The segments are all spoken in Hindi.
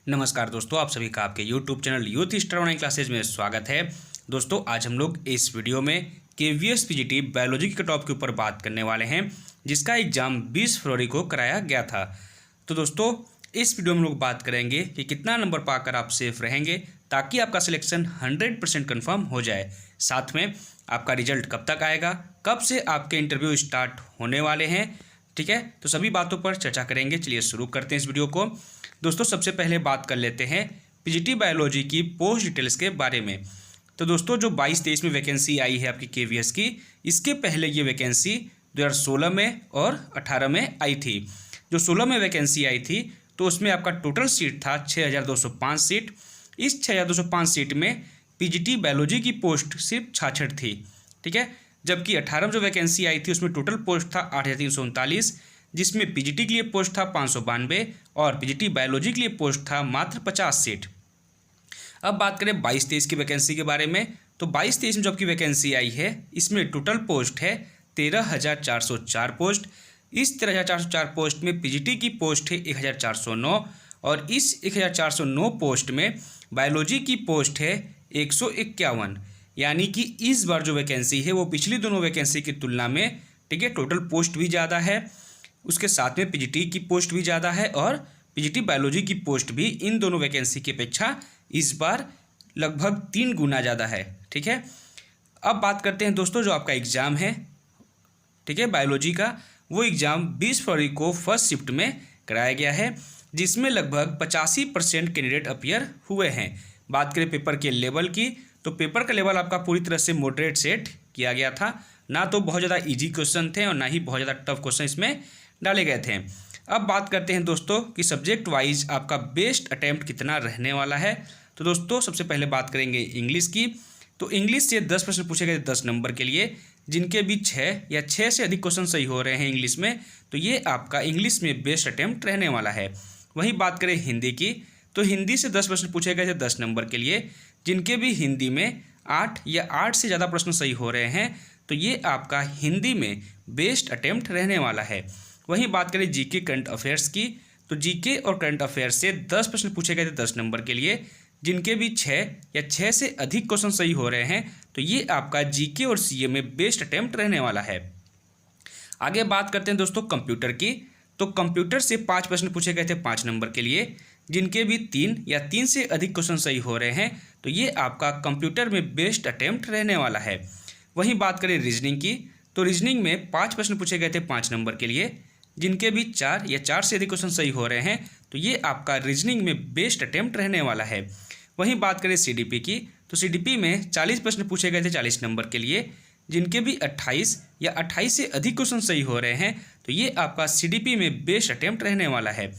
नमस्कार दोस्तों, आप सभी का आपके YouTube channel youth star online classes में स्वागत है। दोस्तों, आज हम लोग इस वीडियो में KVS PGT बायोलॉजी के टॉपिक के ऊपर बात करने वाले हैं, जिसका एग्जाम 20 फरवरी को कराया गया था। तो दोस्तों, इस वीडियो में हम लोग बात करेंगे कि कितना नंबर पाकर आप सेफ रहेंगे ताकि आपका सिलेक्शन 100% कन्फर्म हो जाए। साथ में आपका रिजल्ट कब तक आएगा, कब से आपके इंटरव्यू स्टार्ट होने वाले हैं, ठीक है। तो सभी बातों पर चर्चा करेंगे। चलिए शुरू करते हैं इस वीडियो को। दोस्तों, सबसे पहले बात कर लेते हैं PGT बायोलॉजी की पोस्ट डिटेल्स के बारे में। तो दोस्तों, जो 22-23 में वैकेंसी आई है आपकी KVS की, इसके पहले ये वैकेंसी 2016 में और 18 में आई थी। जो 16 में वैकेंसी आई थी तो उसमें आपका टोटल सीट था 6205 सीट। इस 6205 सीट में PGT बायोलॉजी की पोस्ट सिर्फ 66 थी, ठीक है। जबकि 18 में जो वैकेंसी आई थी उसमें टोटल पोस्ट था 8339, जिसमें PGT के लिए पोस्ट था 592 और PGT बायोलॉजी के लिए पोस्ट था मात्र 50 सीट। अब बात करें 22-23 की वैकेंसी के बारे में। तो 22-23 में जो आपकी वैकेंसी आई है, इसमें टोटल पोस्ट है 13,404 पोस्ट। इस 13,404 पोस्ट में PGT की पोस्ट है 1,409 और इस 1,409 पोस्ट में बायोलॉजी की पोस्ट है 151। यानी कि इस बार जो वैकेंसी है वो पिछली दोनों वैकेंसी की तुलना में, ठीक है, टोटल पोस्ट भी ज़्यादा है, उसके साथ में PGT की पोस्ट भी ज़्यादा है और PGT बायोलॉजी की पोस्ट भी इन दोनों वैकेंसी की अपेक्षा इस बार लगभग 3 गुना ज़्यादा है, ठीक है। अब बात करते हैं दोस्तों, जो आपका एग्ज़ाम है, ठीक है, बायोलॉजी का, वो एग्ज़ाम 20 फरवरी को फर्स्ट शिफ्ट में कराया गया है, जिसमें लगभग 85% कैंडिडेट अपीयर हुए हैं। बात करें पेपर के लेवल की, तो पेपर का लेवल आपका पूरी तरह से मॉडरेट सेट किया गया था। ना तो बहुत ज़्यादा इजी क्वेश्चन थे और ना ही बहुत ज़्यादा टफ क्वेश्चन इसमें डाले गए थे। अब बात करते हैं दोस्तों कि सब्जेक्ट वाइज आपका बेस्ट अटैम्प्ट कितना रहने वाला है। तो दोस्तों, सबसे पहले बात करेंगे इंग्लिश की। तो इंग्लिश से 10 प्रश्न पूछे गए 10 नंबर के लिए, जिनके भी 6 या 6 से अधिक क्वेश्चन सही हो रहे हैं इंग्लिश में, तो ये आपका इंग्लिश में बेस्ट अटैम्प्ट रहने वाला है। वहीं बात करें हिंदी की, तो हिंदी से 10 प्रश्न पूछे गए थे 10 नंबर के लिए, जिनके भी हिंदी में 8 या 8 से ज़्यादा प्रश्न सही हो रहे हैं, तो ये आपका हिंदी में बेस्ट अटैम्प्ट रहने वाला है। वहीं बात करें जीके करंट अफेयर्स की, तो जीके और करंट अफेयर्स से 10 प्रश्न पूछे गए थे 10 नंबर के लिए, जिनके भी 6 या 6 से अधिक क्वेश्चन सही हो रहे हैं, तो ये आपका जीके और सीए में बेस्ट अटैम्प्ट रहने वाला है। आगे बात करते हैं दोस्तों कंप्यूटर की। तो कंप्यूटर से 5 प्रश्न पूछे गए थे 5 नंबर के लिए, जिनके भी 3 या 3 से अधिक क्वेश्चन सही हो रहे हैं, तो ये आपका कंप्यूटर में बेस्ट अटैम्प्ट रहने वाला है। वहीं बात करें रीजनिंग की, तो रीजनिंग में 5 प्रश्न पूछे गए थे 5 नंबर के लिए, जिनके भी 4 या 4 से अधिक क्वेश्चन सही हो रहे हैं, तो ये आपका रीजनिंग में बेस्ट अटैम्प्ट रहने वाला है। वहीं बात करें CDP की, तो CDP में 40 प्रश्न पूछे गए थे 40 नंबर के लिए, जिनके भी 28 या 28 से अधिक क्वेश्चन सही हो रहे हैं, तो ये आपका CDP में बेस्ट अटैम्प्ट रहने वाला है।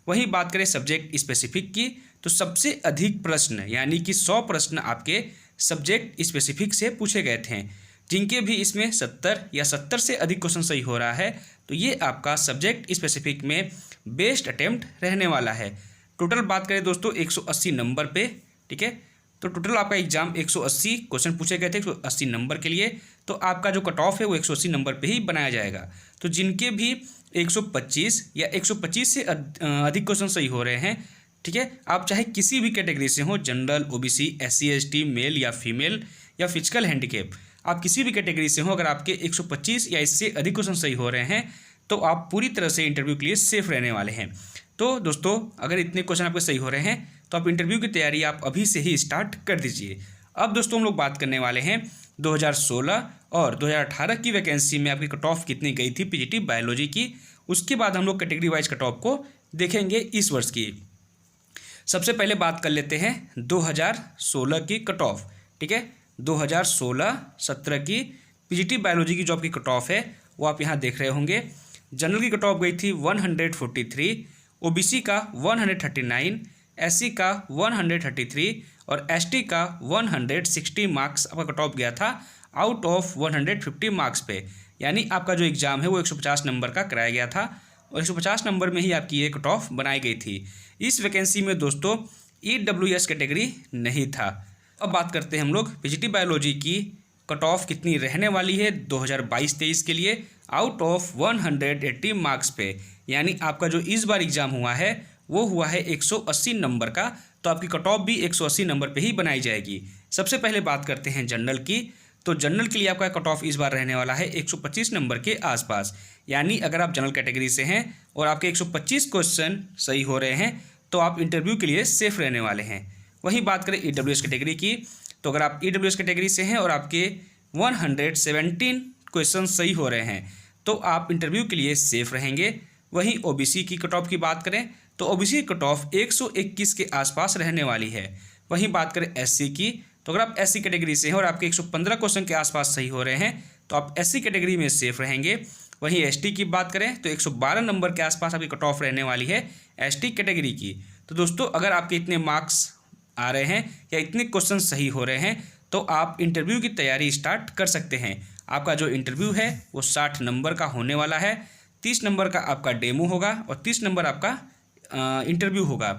वहीं बात करें सब्जेक्ट स्पेसिफिक की, तो सबसे अधिक प्रश्न यानी कि 100 प्रश्न आपके सब्जेक्ट स्पेसिफिक से पूछे गए थे, जिनके भी इसमें 70 या 70 से अधिक क्वेश्चन सही हो रहा है, तो ये आपका सब्जेक्ट स्पेसिफिक में बेस्ट अटैम्प्ट रहने वाला है। टोटल बात करें दोस्तों 180 नंबर पे, ठीक है। तो टोटल आपका एग्जाम 180 क्वेश्चन पूछे गए थे 180 नंबर के लिए, तो आपका जो कट ऑफ है वो 180 नंबर पे ही बनाया जाएगा। तो जिनके भी 125 या 125 से अधिक क्वेश्चन सही हो रहे हैं, ठीक है, आप चाहे किसी भी कैटेगरी से हो, general, OBC, SC ST, male या फीमेल या फिजिकल हैंडीकेप, आप किसी भी कैटेगरी से हो, अगर आपके 125 या इससे अधिक क्वेश्चन सही हो रहे हैं, तो आप पूरी तरह से इंटरव्यू के लिए सेफ रहने वाले हैं। तो दोस्तों, अगर इतने क्वेश्चन आपके सही हो रहे हैं, तो आप इंटरव्यू की तैयारी आप अभी से ही स्टार्ट कर दीजिए। अब दोस्तों, हम लोग बात करने वाले हैं 2016 और 2018 की वैकेंसी में आपकी कट ऑफ कितनी गई थी PGT बायोलॉजी की। उसके बाद हम लोग कैटेगरी वाइज कट ऑफ को देखेंगे इस वर्ष की। सबसे पहले बात कर लेते हैं 2016 की कट ऑफ, ठीक है। 2016-17 की PGT बायोलॉजी की जो आपकी कट ऑफ है वो आप यहाँ देख रहे होंगे। जनरल की कट ऑफ गई थी 143, OBC का 139, SC का 133 और ST का 160 मार्क्स आपका कट ऑफ गया था आउट ऑफ 150 मार्क्स पे। यानी आपका जो एग्ज़ाम है वो 150 नंबर का कराया गया था और 150 नंबर में ही आपकी ये कट ऑफ बनाई गई थी। इस वैकेंसी में दोस्तों EWS कैटेगरी नहीं था। अब बात करते हैं हम लोग PGT बायोलॉजी की कट ऑफ कितनी रहने वाली है 2022-23 के लिए आउट ऑफ 180 मार्क्स पे। यानी आपका जो इस बार एग्ज़ाम हुआ है वो हुआ है 180 नंबर का। तो आपकी कट ऑफ भी 180 नंबर पे ही बनाई जाएगी। सबसे पहले बात करते हैं जनरल की। तो जनरल के लिए आपका कट ऑफ इस बार रहने वाला है 125 नंबर के आसपास। यानी अगर आप जनरल कैटेगरी से हैं और आपके 125 क्वेश्चन सही हो रहे हैं तो आप इंटरव्यू के लिए सेफ रहने वाले हैं। वहीं बात करें ईडब्ल्यूएस कैटेगरी की, तो अगर आप ईडब्ल्यूएस कैटेगरी से हैं और आपके 117 क्वेश्चन सही हो रहे हैं तो आप इंटरव्यू के लिए सेफ रहेंगे। वहीं ओबीसी की कट ऑफ की बात करें तो ओबीसी की कट ऑफ 121 के आसपास रहने वाली है। वहीं बात करें एससी की, तो अगर आप एससी कैटेगरी से हैं और आपके 115 क्वेश्चन के आसपास सही हो रहे हैं तो आप एससी कैटेगरी में सेफ रहेंगे। वहीं एसटी की बात करें तो 112 नंबर के आसपास आपकी कट ऑफ रहने वाली है एसटी कैटेगरी की। तो दोस्तों अगर आपके इतने मार्क्स आ रहे हैं या इतने क्वेश्चन सही हो रहे हैं तो आप इंटरव्यू की तैयारी स्टार्ट कर सकते हैं। आपका जो इंटरव्यू है वो 60 नंबर का होने वाला है। 30 नंबर का आपका डेमो होगा और 30 नंबर आपका इंटरव्यू होगा।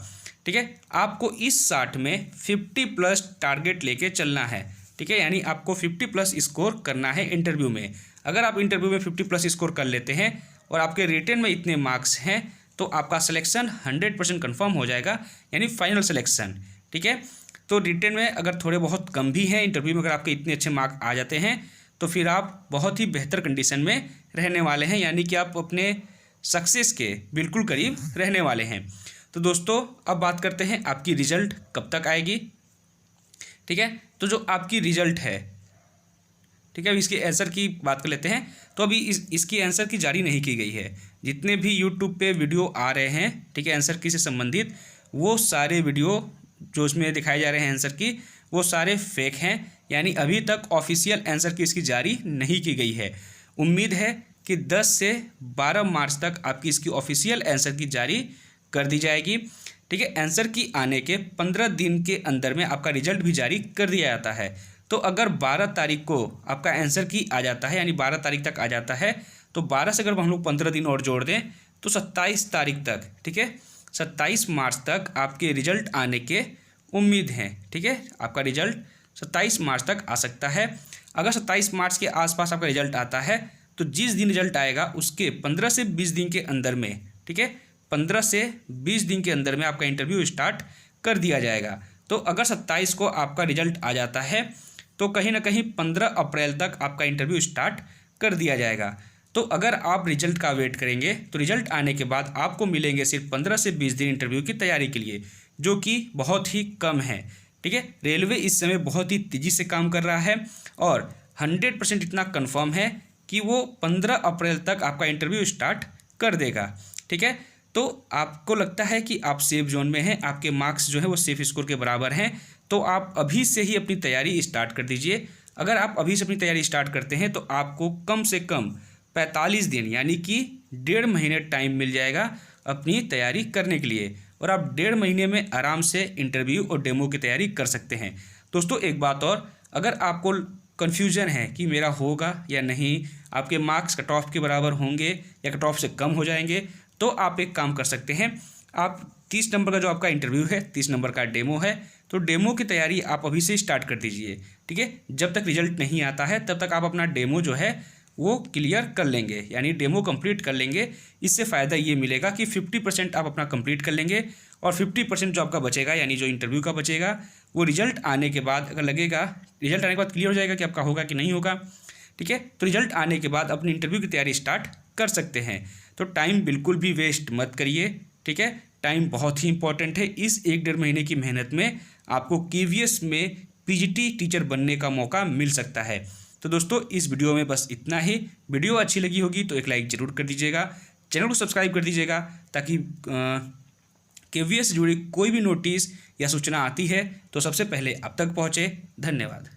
ठीक है, आपको इस 60 में 50+ टारगेट लेके चलना है। ठीक है, यानी आपको 50+ स्कोर करना है इंटरव्यू में। अगर आप इंटरव्यू में 50+ स्कोर कर लेते हैं और आपके रिटन में इतने मार्क्स हैं तो आपका सिलेक्शन 100% कन्फर्म हो जाएगा, यानी फाइनल सिलेक्शन। ठीक है, तो रिटन में अगर थोड़े बहुत कम भी हैं, इंटरव्यू में अगर आपके इतने अच्छे मार्क्स आ जाते हैं तो फिर आप बहुत ही बेहतर कंडीशन में रहने वाले हैं, यानी कि आप अपने सक्सेस के बिल्कुल करीब रहने वाले हैं। तो दोस्तों अब बात करते हैं आपकी रिजल्ट कब तक आएगी। ठीक है, तो जो आपकी रिजल्ट है, ठीक है, अब इसके आंसर की बात कर लेते हैं। तो अभी इसकी आंसर की जारी नहीं की गई है। जितने भी यूट्यूब पे वीडियो आ रहे हैं, ठीक है, आंसर की से संबंधित, वो सारे वीडियो जो इसमें दिखाए जा रहे हैं आंसर की, वो सारे फेक हैं। यानी अभी तक ऑफिशियल आंसर की इसकी जारी नहीं की गई है। उम्मीद है कि 10 से 12 मार्च तक आपकी इसकी ऑफिशियल आंसर की जारी कर दी जाएगी। ठीक है, आंसर की आने के 15 दिन के अंदर में आपका रिजल्ट भी जारी कर दिया जाता है। तो अगर 12 तारीख को आपका आंसर की आ जाता है, यानी 12 तारीख तक आ जाता है, तो 12 से अगर हम लोग 15 दिन और जोड़ दें तो 27 तारीख तक, ठीक है, 27 मार्च तक आपके रिजल्ट आने के उम्मीद हैं। ठीक है, आपका रिजल्ट 27 मार्च तक आ सकता है। अगर 27 मार्च के आसपास आपका रिजल्ट आता है तो जिस दिन रिजल्ट आएगा उसके 15 से 20 दिन के अंदर में, ठीक है, 15 से 20 दिन के अंदर में आपका इंटरव्यू स्टार्ट कर दिया जाएगा। तो अगर 27 को आपका रिजल्ट आ जाता है तो कहीं ना कहीं 15 अप्रैल तक आपका इंटरव्यू स्टार्ट कर दिया जाएगा। तो अगर आप रिजल्ट का वेट करेंगे तो रिजल्ट आने के बाद आपको मिलेंगे सिर्फ 15 से 20 दिन इंटरव्यू की तैयारी के लिए, जो कि बहुत ही कम है। ठीक है, रेलवे इस समय बहुत ही तेज़ी से काम कर रहा है और 100% इतना कन्फर्म है कि वो 15 अप्रैल तक आपका इंटरव्यू स्टार्ट कर देगा। ठीक है, तो आपको लगता है कि आप सेफ जोन में हैं, आपके मार्क्स जो है वो सेफ स्कोर के बराबर हैं, तो आप अभी से ही अपनी तैयारी स्टार्ट कर दीजिए। अगर आप अभी से अपनी तैयारी स्टार्ट करते हैं तो आपको कम से कम 45 दिन यानी कि 1.5 महीने टाइम मिल जाएगा अपनी तैयारी करने के लिए, और आप 1.5 महीने में आराम से इंटरव्यू और डेमो की तैयारी कर सकते हैं। दोस्तों एक बात और, अगर आपको कन्फ्यूजन है कि मेरा होगा या नहीं, आपके मार्क्स कट ऑफ के बराबर होंगे या कट ऑफ से कम हो जाएंगे, तो आप एक काम कर सकते हैं। आप 30 नंबर का जो आपका इंटरव्यू है, 30 नंबर का डेमो है, तो डेमो की तैयारी आप अभी से स्टार्ट कर दीजिए। ठीक है, जब तक रिजल्ट नहीं आता है तब तक आप अपना डेमो जो है वो क्लियर कर लेंगे, यानी डेमो कंप्लीट कर लेंगे। इससे फ़ायदा ये मिलेगा कि 50% आप अपना कंप्लीट कर लेंगे और 50% जो आपका बचेगा, यानी जो इंटरव्यू का बचेगा, वो रिजल्ट आने के बाद अगर लगेगा, रिजल्ट आने के बाद क्लियर हो जाएगा कि आपका होगा कि नहीं होगा। ठीक है, तो रिजल्ट आने के बाद अपनी इंटरव्यू की तैयारी स्टार्ट कर सकते हैं। तो टाइम बिल्कुल भी वेस्ट मत करिए। ठीक है, टाइम बहुत ही इंपॉर्टेंट है। इस 1-1.5 महीने की मेहनत में आपको केवीएस में पीजीटी टीचर बनने का मौका मिल सकता है। तो दोस्तों इस वीडियो में बस इतना ही। वीडियो अच्छी लगी होगी तो एक लाइक ज़रूर कर दीजिएगा, चैनल को सब्सक्राइब कर दीजिएगा, ताकि केवीएस से जुड़ी कोई भी नोटिस या सूचना आती है तो सबसे पहले आप तक पहुँचे। धन्यवाद।